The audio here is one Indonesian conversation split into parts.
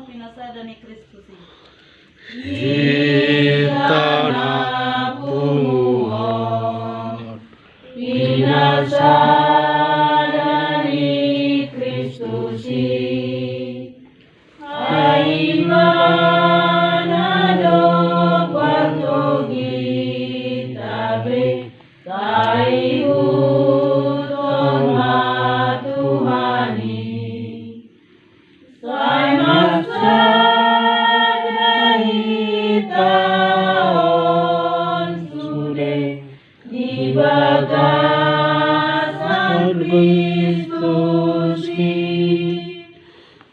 pinasada ni Kristus. Kita napunguhon pinasada ni Kristus. Ay manado patugi tabi tayo toma Tuhani. Say magsadai taon sude di bagasan Kristus.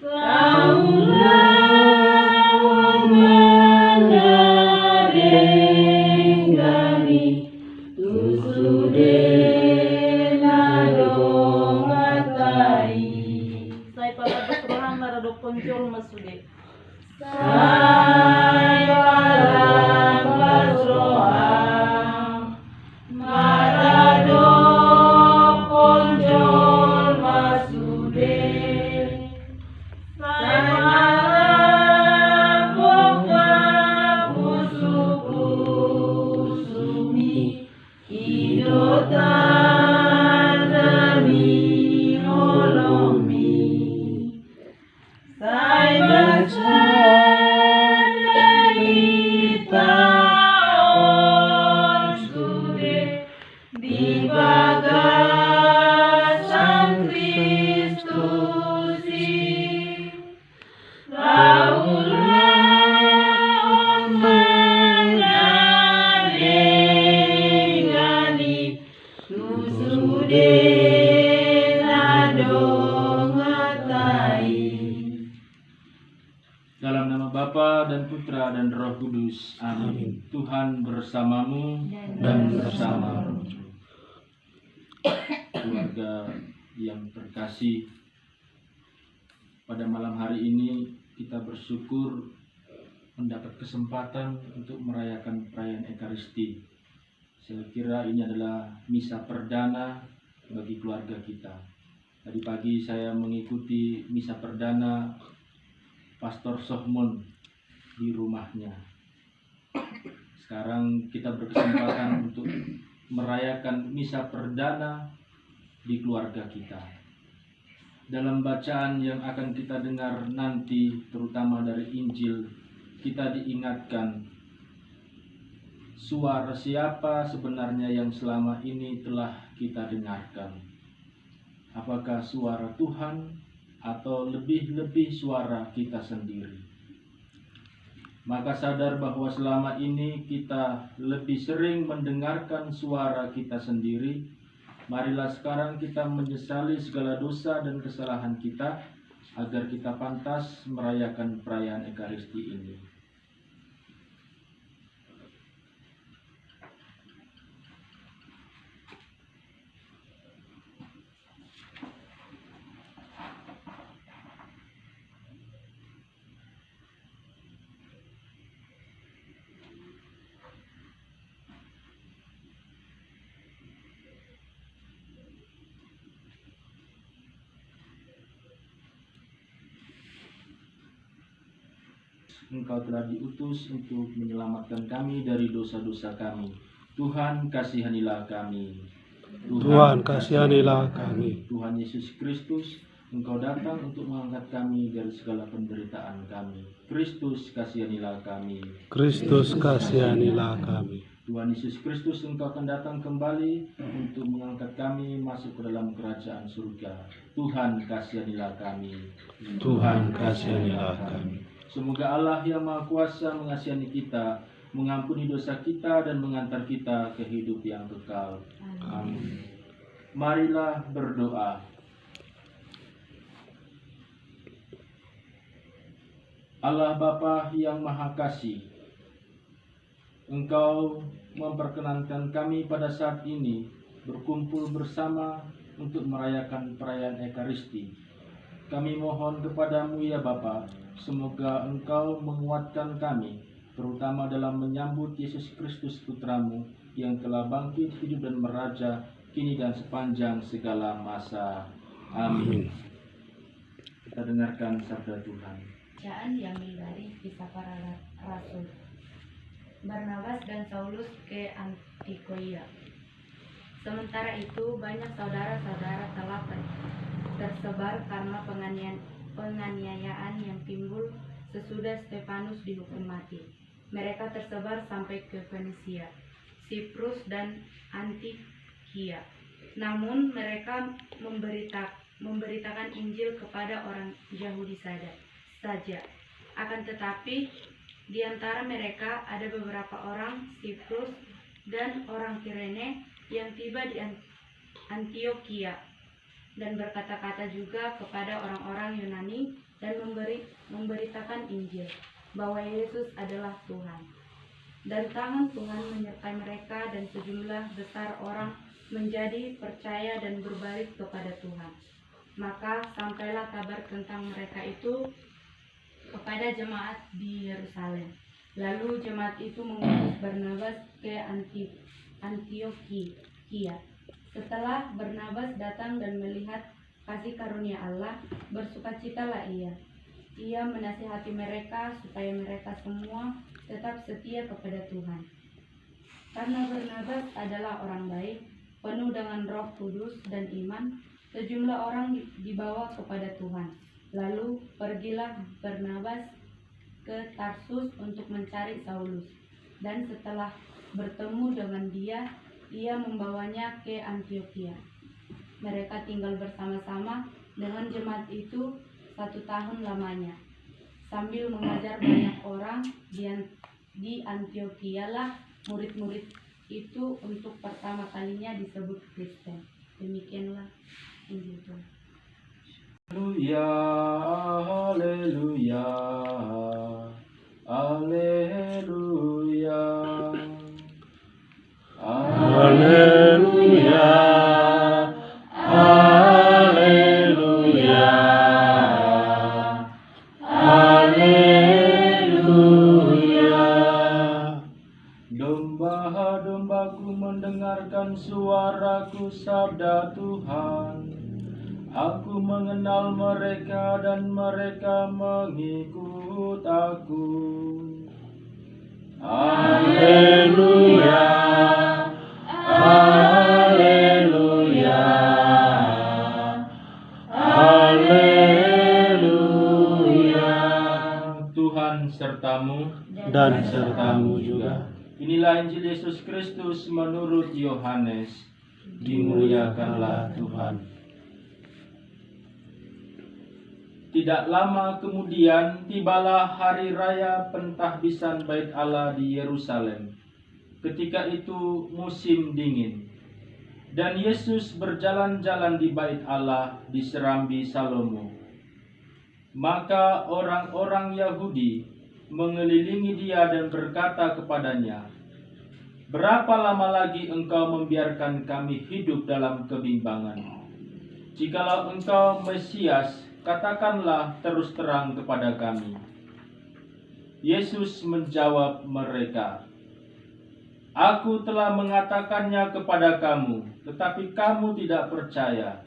Kaulah mengadenggani tusude nadong matai. Say palabas maradok konjol masude. Say palabas maradok konjol masude. Say marabok usuk-usumi idotan demi nolomi. Say magsadai taon sude di bagasan Kristus. Kaulah mengadenggani tusude nadong matai. Dalam nama Bapa dan Putra dan Roh Kudus. Amin. Tuhan bersamamu dan bersama keluarga yang terkasih. Pada malam hari ini kita bersyukur mendapat kesempatan untuk merayakan perayaan Ekaristi. Saya kira ini adalah misa perdana bagi keluarga kita. Tadi pagi saya mengikuti misa perdana Pastor Sohmon di rumahnya. Sekarang kita berkesempatan untuk merayakan misa perdana di keluarga kita. Dalam bacaan yang akan kita dengar nanti, terutama dari Injil, kita diingatkan suara siapa sebenarnya yang selama ini telah kita dengarkan. Apakah suara Tuhan atau lebih-lebih suara kita sendiri? Maka sadar bahwa selama ini kita lebih sering mendengarkan suara kita sendiri. Marilah sekarang kita menyesali segala dosa dan kesalahan kita agar kita pantas merayakan perayaan Ekaristi ini. Engkau telah diutus untuk menyelamatkan kami dari dosa-dosa kami. Tuhan, kasihanilah kami. Tuhan, kasihanilah kami. Tuhan Yesus Kristus, Engkau datang untuk mengangkat kami dari segala penderitaan kami. Kristus, kasihanilah kami. Kristus, kasihanilah kami. Tuhan Yesus Kristus, Engkau akan datang kembali untuk mengangkat kami masuk ke dalam kerajaan surga. Tuhan, kasihanilah kami. Tuhan, kasihanilah kami. Semoga Allah yang Maha Kuasa mengasihi kita, mengampuni dosa kita dan mengantar kita ke hidup yang kekal. Amin. Marilah berdoa. Allah Bapa yang Maha Kasih, Engkau memperkenankan kami pada saat ini berkumpul bersama untuk merayakan perayaan Ekaristi. Kami mohon kepadamu ya Bapa, semoga Engkau menguatkan kami, terutama dalam menyambut Yesus Kristus Putramu yang telah bangkit hidup dan meraja kini dan sepanjang segala masa. Amin. Kita dengarkan sabda Tuhan. Bacaan diambil dari Kisah Para Rasul. Barnabas dan Saulus ke Antiokhia. Sementara itu banyak saudara-saudara telah tersebar karena penganiayaan yang timbul sesudah Stefanus dihukum mati. Mereka tersebar sampai ke Fenisia, Siprus dan Antiokhia. Namun mereka memberitakan Injil kepada orang Yahudi saja. Akan tetapi di antara mereka ada beberapa orang Siprus dan orang Kirene yang tiba di Antiokhia dan berkata-kata juga kepada orang-orang Yunani dan memberitakan Injil bahwa Yesus adalah Tuhan. Dan tangan Tuhan menyertai mereka dan sejumlah besar orang menjadi percaya dan berbalik kepada Tuhan. Maka sampailah kabar tentang mereka itu kepada jemaat di Yerusalem. Lalu jemaat itu mengutus Barnabas ke Antiokhia. Setelah Barnabas datang dan melihat kasih karunia Allah, bersukacitalah ia. Ia menasihati mereka supaya mereka semua tetap setia kepada Tuhan. Karena Barnabas adalah orang baik, penuh dengan Roh Kudus dan iman, sejumlah orang dibawa kepada Tuhan. Lalu pergilah Barnabas ke Tarsus untuk mencari Saulus, dan setelah bertemu dengan dia, ia membawanya ke Antiokhia. Mereka tinggal bersama-sama dengan jemaat itu 1 tahun lamanya, sambil mengajar banyak orang. Di Antiokhia lah murid-murid itu untuk pertama kalinya disebut Kristen. Demikianlah Injil Tuhan. Haleluya, haleluya, haleluya, Haleluya, haleluya, haleluya. Domba-dombaku mendengarkan suaraku, sabda Tuhan. Aku mengenal mereka dan mereka mengikut aku. Haleluya, haleluya, haleluya. Tuhan sertamu Dan sertamu juga. Inilah Injil Yesus Kristus menurut Yohanes. Dimuliakanlah Tuhan. Tidak lama kemudian tibalah hari raya pentahbisan Bait Allah di Yerusalem. Ketika itu musim dingin. Dan Yesus berjalan-jalan di Bait Allah di serambi Salomo. Maka orang-orang Yahudi mengelilingi dia dan berkata kepadanya, "Berapa lama lagi engkau membiarkan kami hidup dalam kebimbangan? Jikalau engkau Mesias, katakanlah terus terang kepada kami." Yesus menjawab mereka, "Aku telah mengatakannya kepada kamu, tetapi kamu tidak percaya.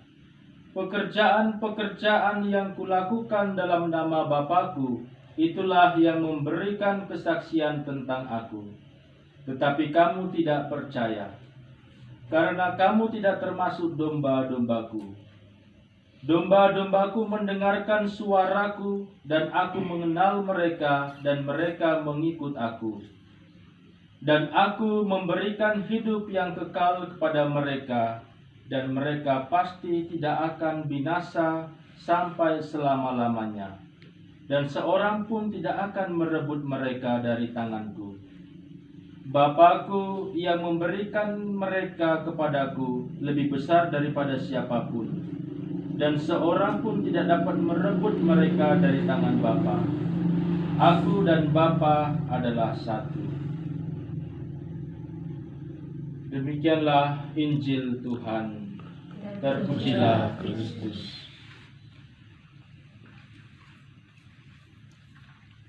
Pekerjaan-pekerjaan yang kulakukan dalam nama Bapa-Ku, itulah yang memberikan kesaksian tentang aku. Tetapi kamu tidak percaya, karena kamu tidak termasuk domba-dombaku. Domba-dombaku mendengarkan suaraku, dan aku mengenal mereka, dan mereka mengikut aku. Dan aku memberikan hidup yang kekal kepada mereka, dan mereka pasti tidak akan binasa sampai selama-lamanya. Dan seorang pun tidak akan merebut mereka dari tanganku. Bapa-Ku yang memberikan mereka kepadaku lebih besar daripada siapapun, dan seorang pun tidak dapat merebut mereka dari tangan Bapa. Aku dan Bapa adalah satu." Demikianlah Injil Tuhan. Terpujilah Kristus.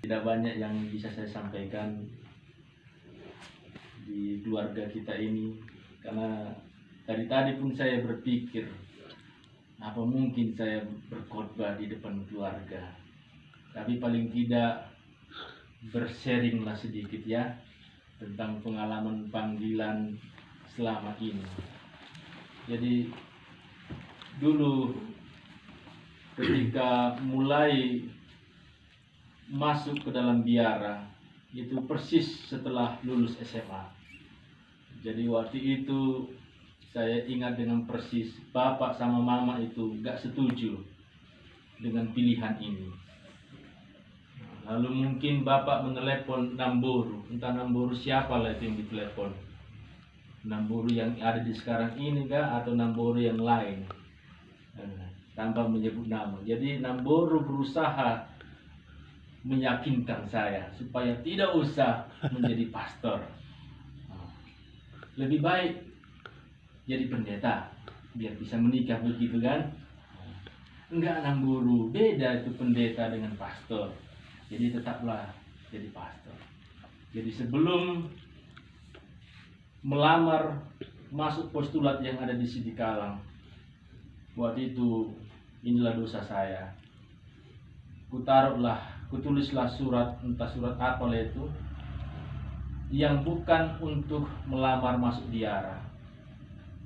Tidak banyak yang bisa saya sampaikan di keluarga kita ini, karena dari tadi pun saya berpikir, apa mungkin saya berkhotbah di depan keluarga? tapi paling tidak bersharinglah sedikit ya tentang pengalaman panggilan selama ini. Jadi dulu ketika mulai masuk ke dalam biara itu persis setelah lulus SMA. Jadi waktu itu saya ingat dengan persis, bapak sama mama itu gak setuju dengan pilihan ini. Lalu mungkin bapak menelepon Namboru, entah Namboru siapa lah itu yang ditelepon. Namboru yang ada di sekarang ini kah atau Namboru yang lain, tanpa menyebut nama. Jadi Namboru berusaha meyakinkan saya supaya tidak usah menjadi pastor. Lebih baik jadi pendeta biar bisa menikah, begitu kan? Enggak Namboru, beda itu pendeta dengan pastor. Jadi tetaplah jadi pastor. Jadi sebelum melamar masuk postulat yang ada di Sidikalang, waktu itu inilah dosa saya. Kutulislah surat, entah surat apa lah itu, yang bukan untuk melamar masuk biara,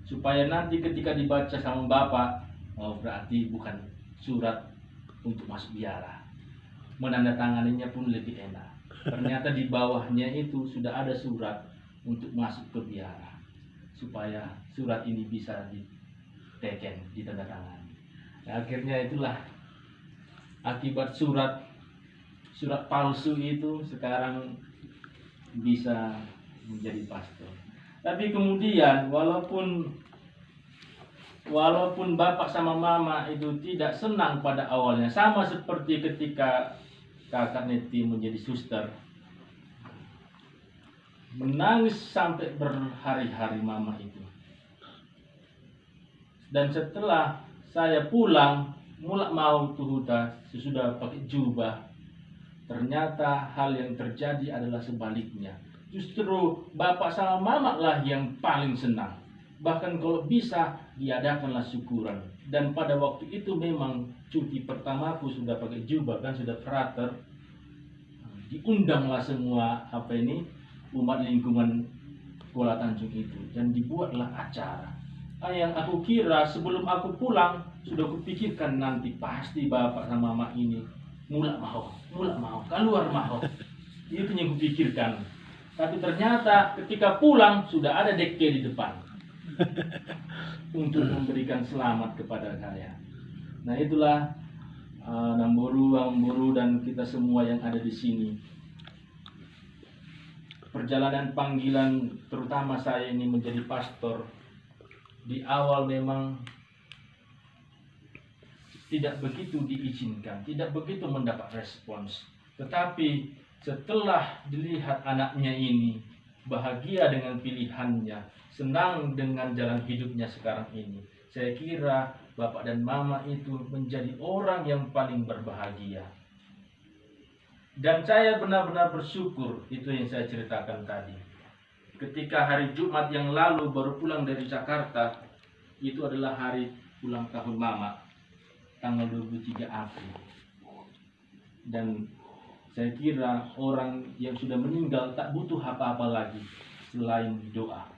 supaya nanti ketika dibaca sama bapak, oh berarti bukan surat untuk masuk biara. Menandatanganinya pun lebih enak. Ternyata di bawahnya itu sudah ada surat untuk masuk ke biara, supaya surat ini bisa diteken, ditandatangani. Nah, akhirnya itulah akibat surat palsu itu sekarang bisa menjadi pastor. Tapi kemudian walaupun bapak sama mama itu tidak senang pada awalnya, sama seperti ketika kakak Neti menjadi suster, menangis sampai berhari-hari mama itu. Dan setelah saya pulang, mulak mau tuhuta sesudah pakai jubah, ternyata hal yang terjadi adalah sebaliknya. Justru bapak sama mama lah yang paling senang. Bahkan kalau bisa diadakanlah syukuran. Dan pada waktu itu memang cuti pertamaku sudah pakai jubah, kan sudah frater. Diundanglah semua umat lingkungan Kuala Tanjung itu, dan dibuatlah acara. Yang aku kira sebelum aku pulang sudah kupikirkan nanti pasti bapak sama mama ini mulak mau, keluar mau. Itu yang kupikirkan. Tapi ternyata ketika pulang sudah ada deke di depan untuk memberikan selamat kepada saya. Nah itulah Namboru dan kita semua yang ada di sini. Perjalanan panggilan terutama saya ini menjadi pastor, di awal memang tidak begitu diizinkan, tidak begitu mendapat respons. Tetapi setelah dilihat anaknya ini bahagia dengan pilihannya, senang dengan jalan hidupnya sekarang ini, saya kira bapak dan mama itu menjadi orang yang paling berbahagia. Dan saya benar-benar bersyukur, itu yang saya ceritakan tadi. Ketika hari Jumat yang lalu baru pulang dari Jakarta, itu adalah hari ulang tahun mama, tanggal 23 April. Dan saya kira orang yang sudah meninggal tak butuh apa-apa lagi selain doa.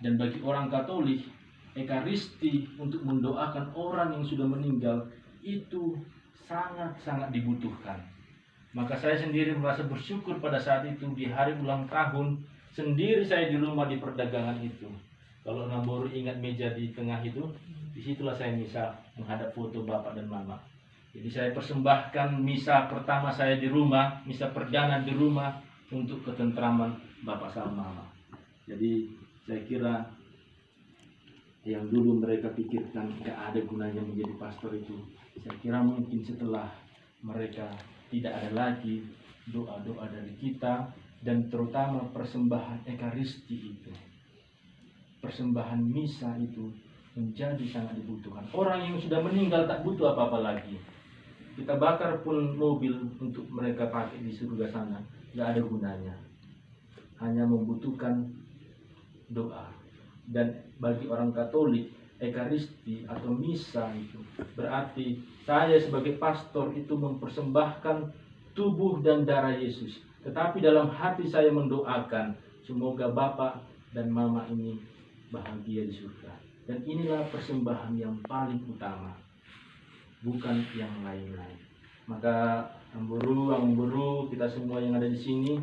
Dan bagi orang Katolik, Ekaristi untuk mendoakan orang yang sudah meninggal itu sangat-sangat dibutuhkan. Maka saya sendiri merasa bersyukur pada saat itu di hari ulang tahun, sendiri saya di rumah di perdagangan itu. Kalau Namboru ingat meja di tengah itu, disitulah saya misa menghadap foto bapak dan mama. Jadi saya persembahkan misa pertama saya di rumah, misa perdana di rumah untuk ketentraman bapak sama mama. Jadi saya kira yang dulu mereka pikirkan gak ada gunanya menjadi pastor itu, saya kira mungkin setelah mereka tidak ada lagi doa-doa dari kita, dan terutama persembahan Ekaristi itu, persembahan misa itu menjadi sangat dibutuhkan. Orang yang sudah meninggal tak butuh apa-apa lagi. Kita bakar pun mobil untuk mereka pakai di surga sana, gak ada gunanya. Hanya membutuhkan doa. Dan bagi orang Katolik, Ekaristi atau misa itu berarti saya sebagai pastor itu mempersembahkan tubuh dan darah Yesus. Tetapi dalam hati saya mendoakan semoga Bapak dan Mama ini bahagia di surga. Dan inilah persembahan yang paling utama, bukan yang lain-lain. Maka Amburu, kita semua yang ada di sini,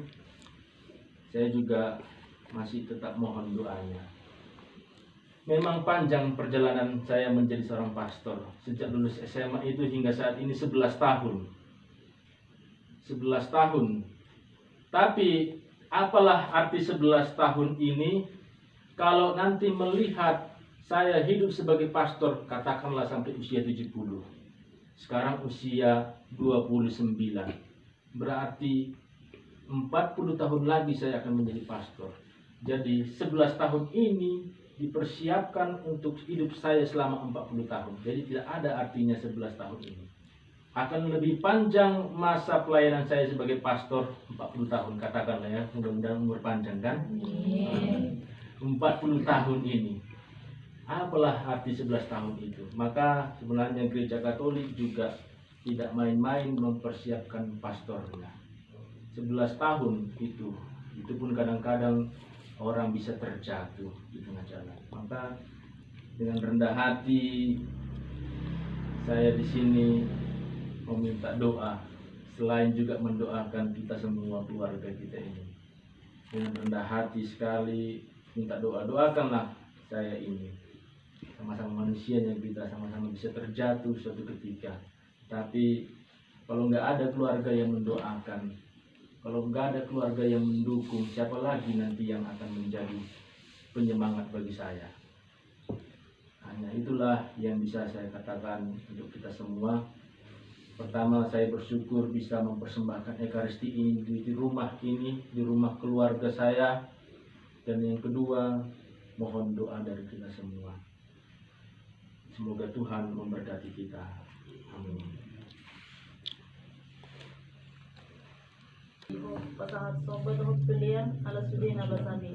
saya juga masih tetap mohon doanya. Memang panjang perjalanan saya menjadi seorang pastor. Sejak lulus SMA itu hingga saat ini 11 tahun. 11 tahun. Tapi apalah arti 11 tahun ini kalau nanti melihat saya hidup sebagai pastor, katakanlah sampai usia 70. Sekarang usia 29. Berarti 40 tahun lagi saya akan menjadi pastor. Jadi 11 tahun ini dipersiapkan untuk hidup saya selama 40 tahun. Jadi tidak ada artinya 11 tahun ini. Akan lebih panjang masa pelayanan saya sebagai pastor, 40 tahun katakanlah ya, mudah-mudahan umur panjang kan. 40 tahun ini. Apalah arti 11 tahun itu? Maka sebenarnya Gereja Katolik juga tidak main-main mempersiapkan pastornya. 11 tahun itu pun kadang-kadang orang bisa terjatuh di tengah jalan. Maka dengan rendah hati saya di sini meminta doa, selain juga mendoakan kita semua keluarga kita ini. Dengan rendah hati sekali minta doa, doakanlah saya ini. Sama-sama manusianya kita, sama-sama bisa terjatuh suatu ketika. Tapi kalau nggak ada keluarga yang mendoakan, kalau nggak ada keluarga yang mendukung, siapa lagi nanti yang akan menjadi penyemangat bagi saya? Hanya itulah yang bisa saya katakan untuk kita semua. Pertama, saya bersyukur bisa mempersembahkan Ekaristi ini di rumah ini, di rumah keluarga saya. Dan yang kedua, mohon doa dari kita semua. Semoga Tuhan memberkati kita. Amin. Pasangan sobat untuk pilihan ala sudina basabi.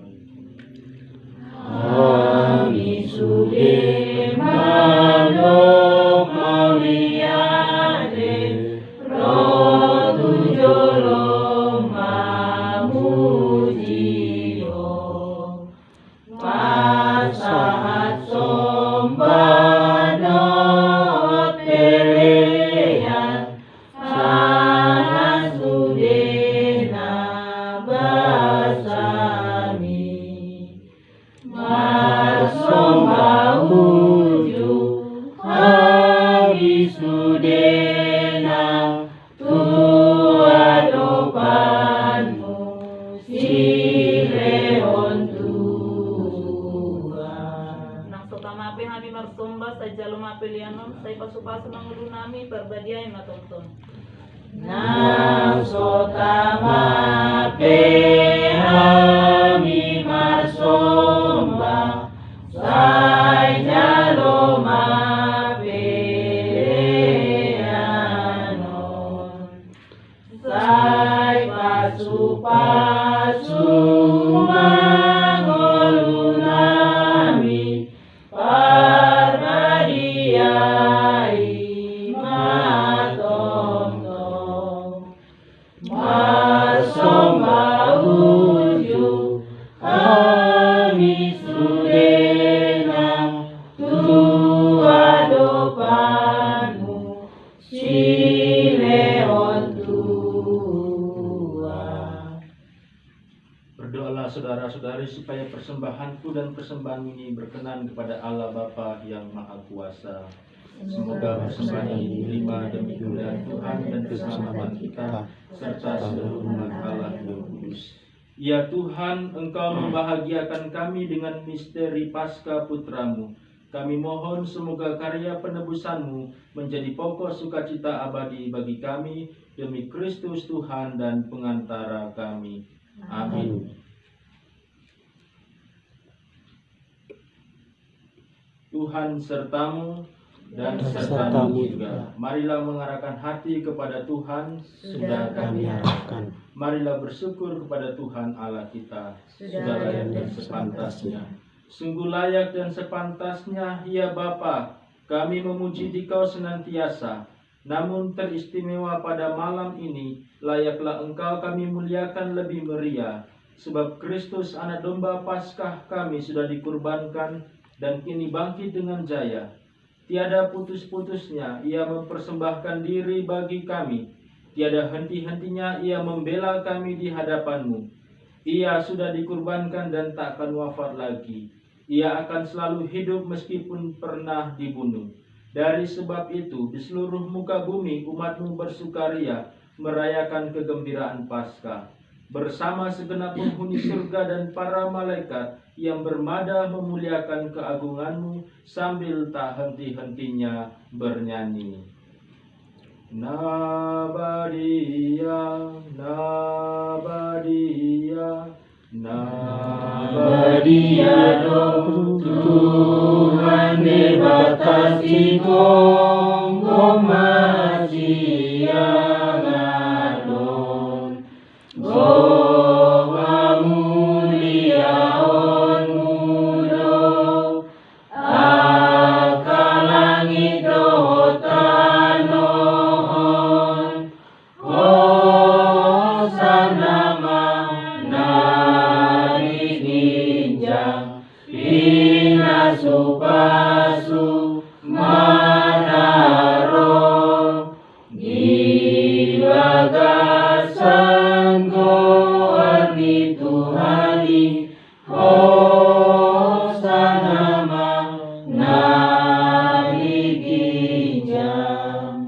Ami sude manok mauliade rotu jolong mamujio masahat sombanot pelean sana sudena basami Masomba uju Ami sudena tua dopanmu sileon Tuhan. Nang sotama pe hami marsomba sa jaluma pilianon sa ipasupaso ng ulunami perbadiay matonton. Nang sotama pe Ami marsomba Sai jaloma peleanon Sai pasu-pasu mangolunami Parbadiai matonton Masomba uju Ami sudena tua dopanmu sileon tua. Berdoalah saudara-saudari supaya persembahanku dan persembahan ini berkenan kepada Allah Bapa yang Maha Kuasa. Semoga persembahan ini diterima demi kemuliaan Tuhan dan keselamatan kita serta seluruh umat Allah yang kudus. Ya Tuhan, Engkau membahagiakan kami dengan misteri Paskah Putramu. Kami mohon semoga karya penebusan-Mu menjadi pokok sukacita abadi bagi kami demi Kristus Tuhan dan pengantara kami. Amin. Tuhan sertamu dan sertamu juga. Marilah mengarahkan hati kepada Tuhan, sudah kami harapkan. Marilah bersyukur kepada Tuhan Allah kita, sudah layak dan sepantasnya. Sungguh layak dan sepantasnya, ya Bapa, kami memuji Dikau senantiasa. Namun teristimewa pada malam ini, layaklah Engkau kami muliakan lebih meriah, sebab Kristus anak domba Paskah kami sudah dikurbankan dan kini bangkit dengan jaya. Tiada putus-putusnya Ia mempersembahkan diri bagi kami, tiada henti-hentinya Ia membela kami di hadapan-Mu. Ia sudah dikurbankan dan tak akan wafat lagi. Ia akan selalu hidup meskipun pernah dibunuh. Dari sebab itu, di seluruh muka bumi umat-Mu bersukaria merayakan kegembiraan Paskah. Bersama segenap penghuni surga dan para malaikat yang bermada memuliakan keagungan-Mu sambil tak henti-hentinya bernyanyi. Nabadia, Nabadia, Nabadia do Tuhan dibatasi gong maciangadon gong amuliaon mudo akan langit dohotan Pasu manaro gilagasan goarni Tuhani hosanama naligijam.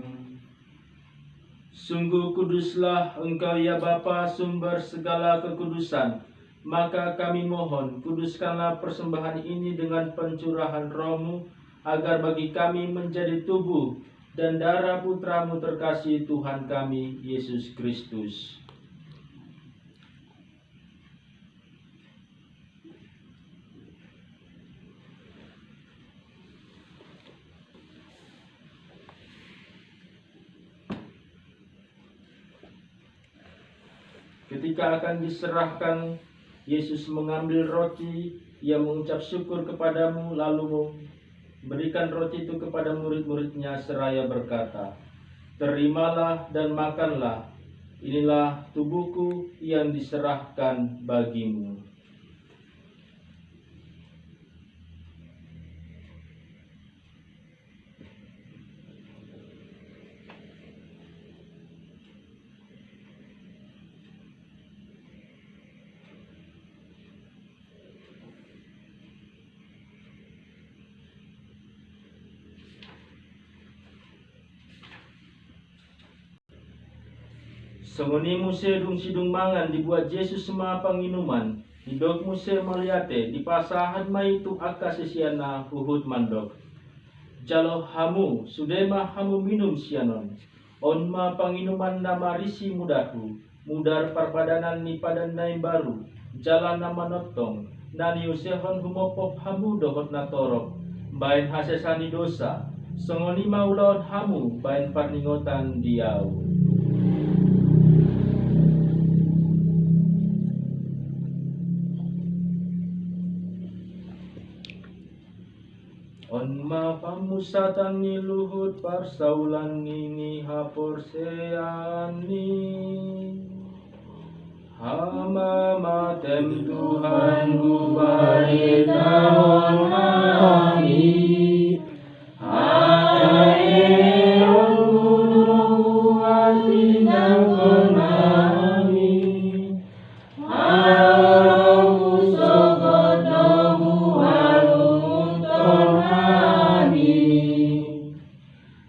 Sungguh kuduslah Engkau ya Bapa, sumber segala kekudusan. Maka kami mohon, kuduskanlah persembahan ini dengan pencurahan Roh-Mu, agar bagi kami menjadi tubuh dan darah Putra-Mu terkasih Tuhan kami, Yesus Kristus. Ketika akan diserahkan, Yesus mengambil roti, Ia mengucap syukur kepadamu, lalu memberikan roti itu kepada murid-muridnya seraya berkata, "Terimalah dan makanlah, inilah tubuhku yang diserahkan bagimu." Sengoni muse dung sidung mangan dibuat Yesus semua panginuman. Hidok muse meliate dipasahan mai tu aka sesiana huhut mandok. Jalo hamu sudema hamu minum sianon. Onma panginuman nama risi mudahu. Mudar parpadanan ni padanai baru. Jalan nama notong. Nani usehon humopop hamu dohot natorok. Bain hasesani dosa. Sengoni maulaon hamu bain parningotan diau. Onma pamusatan ni luhut parsaulan ni haporseani. Hama matem Tuhan gubaritaon kami. Haeon guru atinakon kami.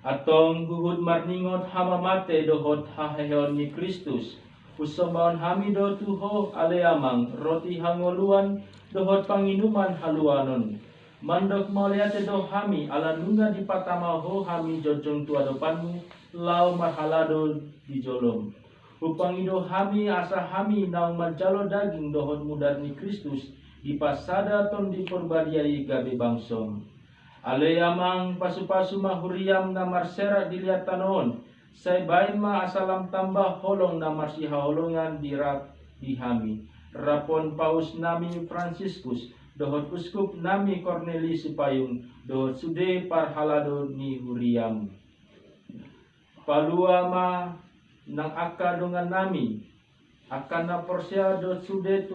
Atong guhud marningot hama mate dohot haheon ni Kristus. Usomaon hamido tuho aleamang roti hangoluan dohot panginuman haluanon. Mandok maliate do hami ala nunga di patamaho hami jojong tuadopanmu lau mahalado di jolom. Upangido hami asa hami naung mancalo daging dohot mudar ni Kristus di pasada ton di porbadiai gabe bangsom. Aleamang pasu-pasu mahuriam namar serak dilihat tanon. Say bain ma asalam tambah holong namar si haolongan dirap dihami. Rapon paus nami Franciscus, dohot uskup nami Corneli Supayung, dohot sude parhalado ni huriam. paluama nang aka dengan nami akan na porsia do sude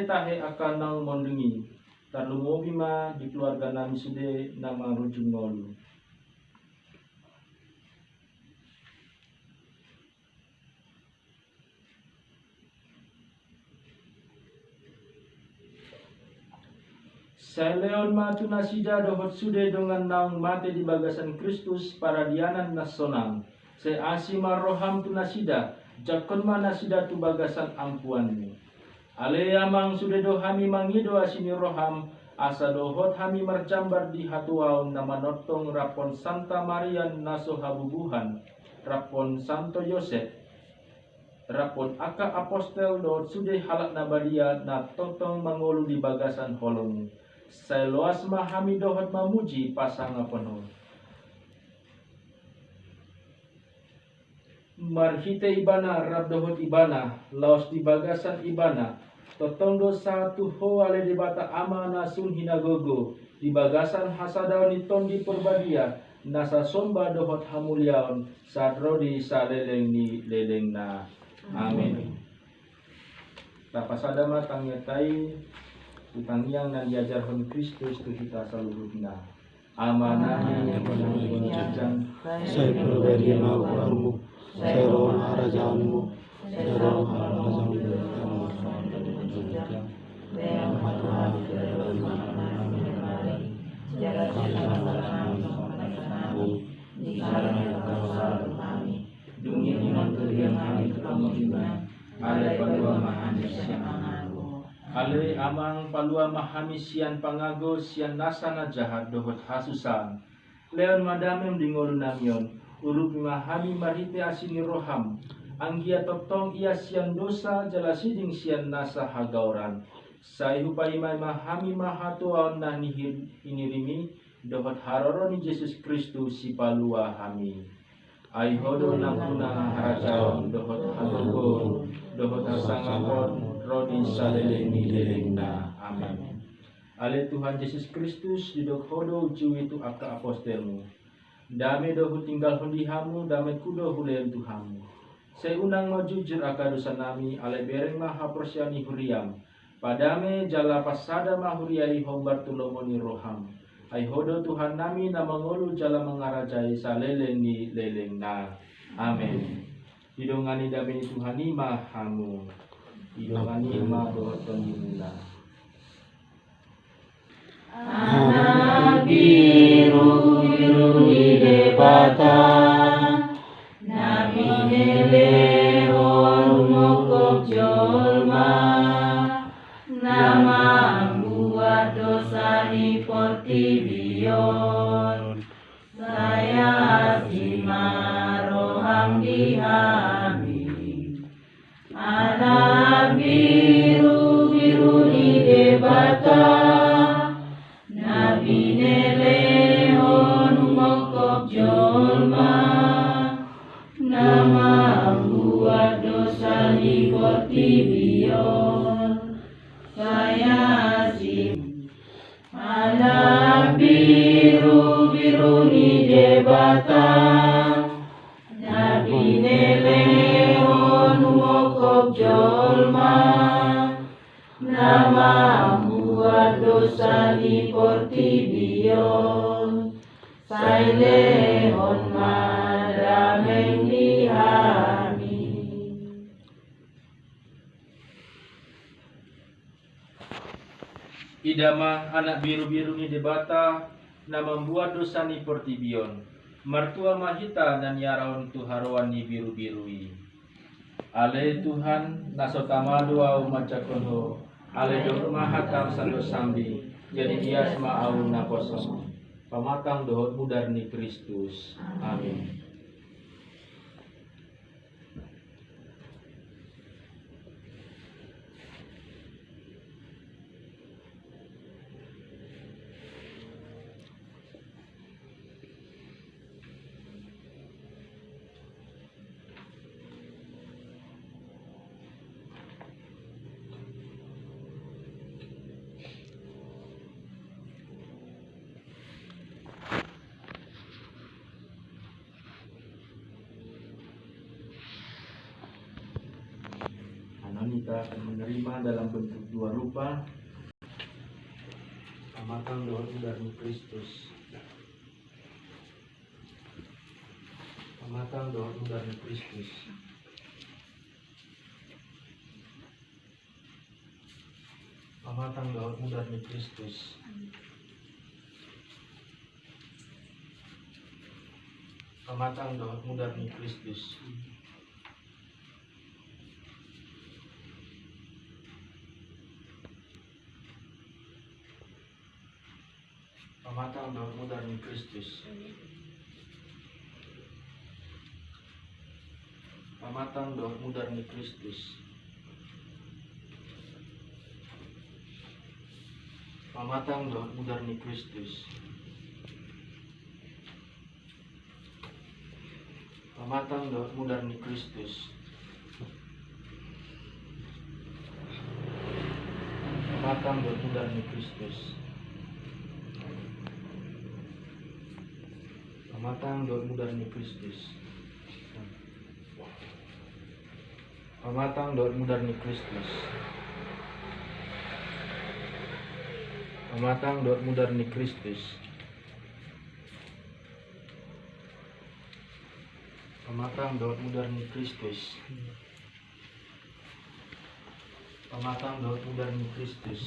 tahe akan nang mondengi tarlungobi ma di keluarga nami sude nama rujung ngolu. Saya leon ma tunasida dohot sude dengan naung mate di bagasan Kristus paradianan nasonang. Saya asima roham tunasida jakon ma nasida tu bagasan ampuanmu. Ale amang sude do hami mangido asini roham asa dohot hami marjambar di hatuaun nama notong rapon Santa Maria naso habubuhan rapon Santo Yosef rapon aka apostel dohot sude halak nabadia na totong mangolu di bagasan holong. Saya loas mahami dohot mamuji pasang penuh. Marhite ibana rab dohot ibana laos di bagasan ibana totong dosa tuho ale di bata ama nasun hinagogo di bagasan hasadaon iton di perbadia nasa somba dohot hamuliaon sadrodi saleleng ni leleng na. Amin. Tapasada matang nyatai utang yang nan diajarkan Kristus tu kita seluruhnya. Amanah yang menunjukkan saya pribadi mau kamu, saya roh harajaanmu, saya roh harajaanmu, Ale amang palua mahami sian pangago sian nasana jahat dohot hasusan. Leon madamem dingolu namion. Urup mahami marite asini roham. Anggia totong ia sian dosa jalasiding sian nasa hagauran. Sai hupaimai mahami mahatuaon nah nihir inirimi dohot haroroni Yesus Kristus si palua hami. Aihodo nakuna haracaon dohot hagogo dohot hasangapon rodi saleleni lelengna. Amin. Ale Tuhan Yesus Kristus didok hodo ucu itu aka apostelmu. Dame dohu tinggal hundihamu, dame kudo hulen Tuhanmu. Saya unang mau jujur aka dosa nami, ale bereng maha persiani huriam. Padame jala pasada mahuriai hombar tulomoni roham. Ai hodo Tuhan nami nama ngolu jala mengarajai saleleni lelengna. Amin. Hidongani dame Tuhani mahamu. Hidongani ma dohon dimula. anak biru biru di debata, nabi neleon mokok jolma, nama buat dosa di portibion, saya simaroham dihami, anak biru biru di debata. Nabi neleon mokok jolma, nama buat dosa di portibion, saya sim. Anak biru biru di debata, Nabi neleon mokok jolma, nama buat dosa di portibion, saya lehon madameng dihami. Idama anak biru-biru ni debata na membuat dosa ni portibion. Mertua mahita dan yaraon tuharuan ni biru-birui. Ale Tuhan nasotamadu au macakono. Ale do mahatam sando sambi. Jadi dia sema au naposong. Pamatang dohot mudar ni Kristus. Amin. kita akan menerima dalam bentuk dua rupa. Amatang doa darni Kristus. Amatang doa darni Kristus. Amatang doa darni Kristus. Amatang doa darni Kristus. Amatang doa darni Kristus. Amatang doa darni Kristus. Amatang doa darni Kristus. Amatang doa darni Kristus. Amatang doa darni Kristus. Amatang doa darni Kristus. Amatang doa darni Kristus. Amatang doa darni Kristus. Amatang doa darni Kristus. Amatang doa darni Kristus.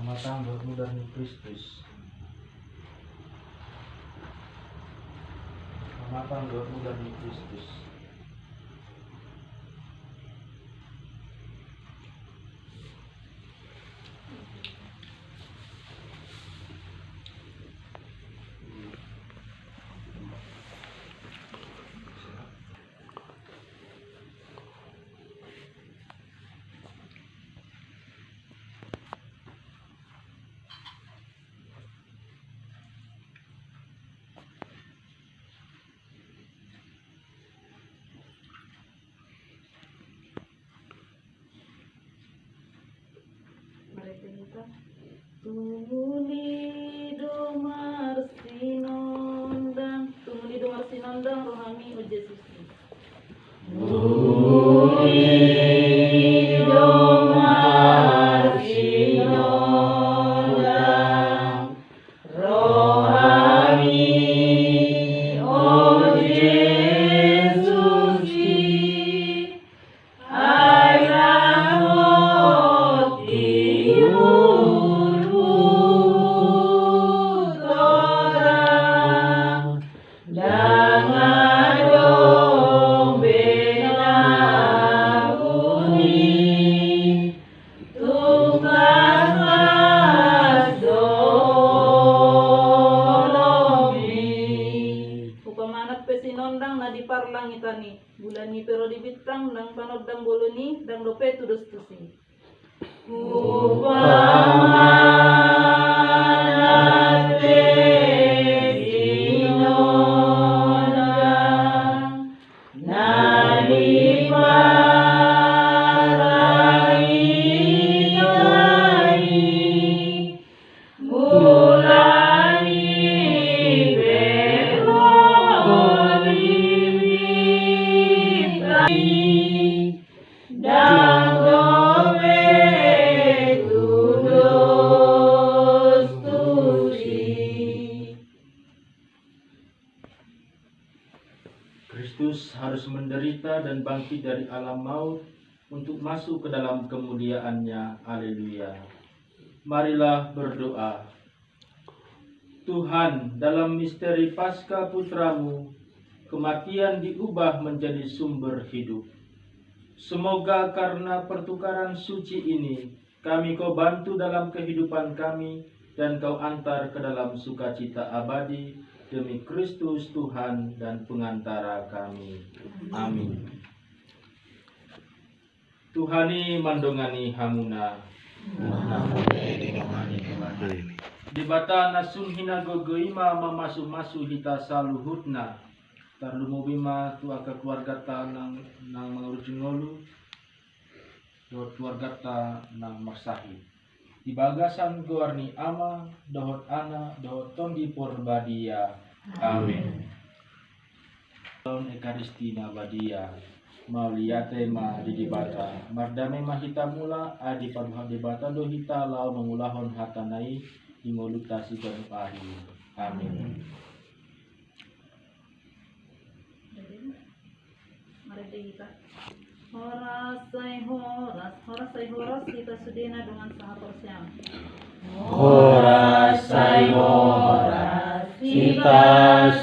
Amatang doa darni Kristus. Amatang doa darni Kristus. Tumuli domar sinondang rohani o Yesus. Langitani bulani pero di bitang dang panod dang boloni dang dope tudos tusi Kristus harus menderita dan bangkit dari alam maut untuk masuk ke dalam kemuliaan-Nya. Haleluya. Marilah berdoa. Tuhan, dalam misteri Paskah Putramu, kematian diubah menjadi sumber hidup. Semoga karena pertukaran suci ini, kami Kau bantu dalam kehidupan kami, dan Kau antar ke dalam sukacita abadi, demi Kristus Tuhan dan pengantara kami. Amin. Tuhani mandongani hamuna. Di bata nasun hina gogoima mamasu-masu hita saluhutna. Tarlumo bima tuaka keluarga ta nang mangurujun ngolu. Dohot keluarga ta nang marsahi. Di bagasan goarni ama, dohot ana, dohot tondi porbadia. Amin. Tahun Ekaristina Badia. Mauliate ma didibata, mardame mahita mula adi pabuhat dibata do hita lau mengulahon hatanai ingolutasi dan ahi. Amin. Mari kita. Horas kita sudena dengan sangat persiam. Horas kita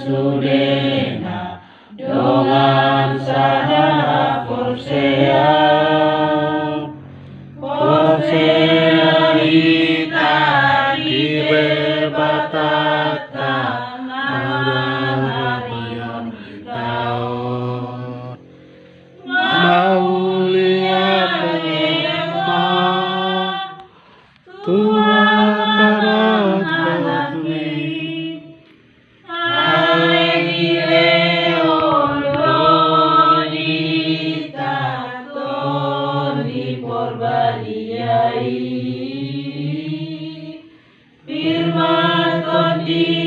sudena dengan sangat persiam. Persea kita dibebatata yang kita maulia tema Tuhan pada Katli Firman Tuhan